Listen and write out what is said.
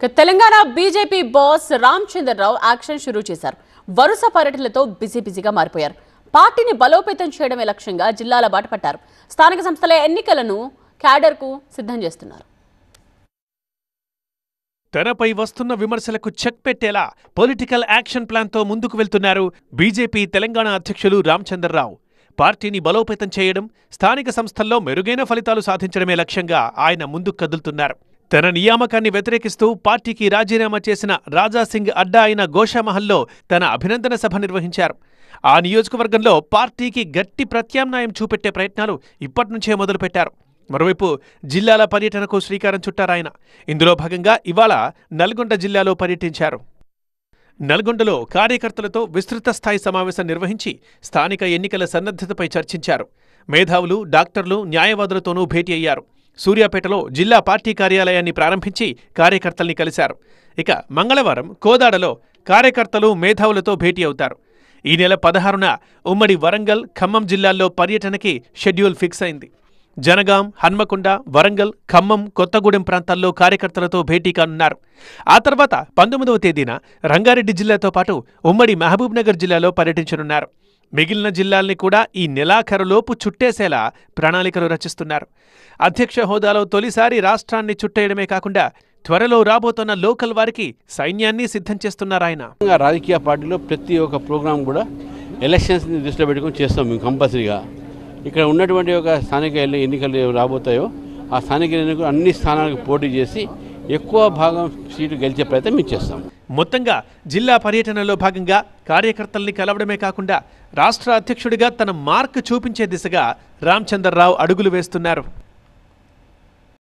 Telangana BJP boss Ramachandra Rao action షురూ చేశారు. వరుస పర్యటనలతో బిజీగా మారిపోయారు. పార్టీని బలోపేతం చేయడమే లక్ష్యంగా జిల్లాల బాట పట్టారు. స్థానిక సంస్థల ఎన్నికలను క్యాడర్కు సిద్ధం చేస్తున్నారు. తనపై వస్తున్న విమర్శలకు చెక్ పెట్టేలా పొలిటికల్ యాక్షన్ ప్లాన్తో ముందుకు వెళ్తున్నారు బీజేపీ తెలంగాణ అధ్యక్షులు రామచంద్రరావు. పార్టీని బలోపేతం చేయడం, స్థానిక సంస్థల్లో మెరుగైన ఫలితాలు సాధించడమే లక్ష్యంగా ఆయన ముందుకు కదులుతున్నారు. తన నియామకాన్ని వ్యతిరేకిస్తూ పార్టీకి రాజీనామా చేసిన రాజాసింగ్ అడ్డా అయిన గోషామహల్లో తన అభినందన సభ నిర్వహించారు. ఆ నియోజకవర్గంలో పార్టీకి గట్టి ప్రత్యామ్నాయం చూపెట్టే ప్రయత్నాలు ఇప్పటినుంచే మొదలుపెట్టారు. మరోవైపు జిల్లాల పర్యటనకు శ్రీకారం చుట్టారాయన. ఇందులో భాగంగా ఇవాళ నల్గొండ జిల్లాలో పర్యటించారు. నల్గొండలో కార్యకర్తలతో విస్తృత స్థాయి సమావేశం నిర్వహించి స్థానిక ఎన్నికల సన్నద్ధతపై చర్చించారు. మేధావులు, డాక్టర్లు, న్యాయవాదులతోనూ భేటీ అయ్యారు. సూర్యాపేటలో జిల్లా పార్టీ కార్యాలయాన్ని ప్రారంభించి కార్యకర్తల్ని కలిశారు. ఇక మంగళవారం కోదాడలో కార్యకర్తలు, మేధావులతో భేటీ అవుతారు. ఈ నెల 16న ఉమ్మడి వరంగల్, ఖమ్మం జిల్లాల్లో పర్యటనకి షెడ్యూల్ ఫిక్స్ అయింది. జనగాం, హన్మకొండ, వరంగల్, ఖమ్మం, కొత్తగూడెం ప్రాంతాల్లో కార్యకర్తలతో భేటీ కానున్నారు. ఆ తర్వాత 19వ తేదీన రంగారెడ్డి జిల్లాతో పాటు ఉమ్మడి మహబూబ్నగర్ జిల్లాలో పర్యటించనున్నారు. మిగిలిన జిల్లాల్ని కూడా ఈ నెలాఖరులోపు చుట్టేసేలా ప్రణాళికలు రచిస్తున్నారు. అధ్యక్ష హోదాలో తొలిసారి రాష్ట్రాన్ని చుట్టేయడమే కాకుండా త్వరలో రాబోతున్న లోకల్ వారికి సైన్యాన్ని సిద్ధం చేస్తున్నారాయన. రాజకీయ పార్టీలో ప్రతి ఒక్క ప్రోగ్రాం కూడా ఎలక్షన్స్ని దృష్టిలో పెట్టుకుని చేస్తాం మేము కంపల్సరీగా. ఇక్కడ ఉన్నటువంటి ఒక స్థానిక ఎన్నికలు రాబోతాయో ఆ స్థానిక ఎన్నికలు అన్ని స్థానాలకు పోటీ చేసి ఎక్కువ భాగం సీటు గెలిచే ప్రయత్నం మేము చేస్తాం. మొత్తంగా జిల్లా పర్యటనలో భాగంగా కార్యకర్తల్ని కలవడమే కాకుండా రాష్ట్ర అధ్యక్షుడిగా తన మార్క్ చూపించే దిశగా రామచంద్రరావు అడుగులు వేస్తున్నారు.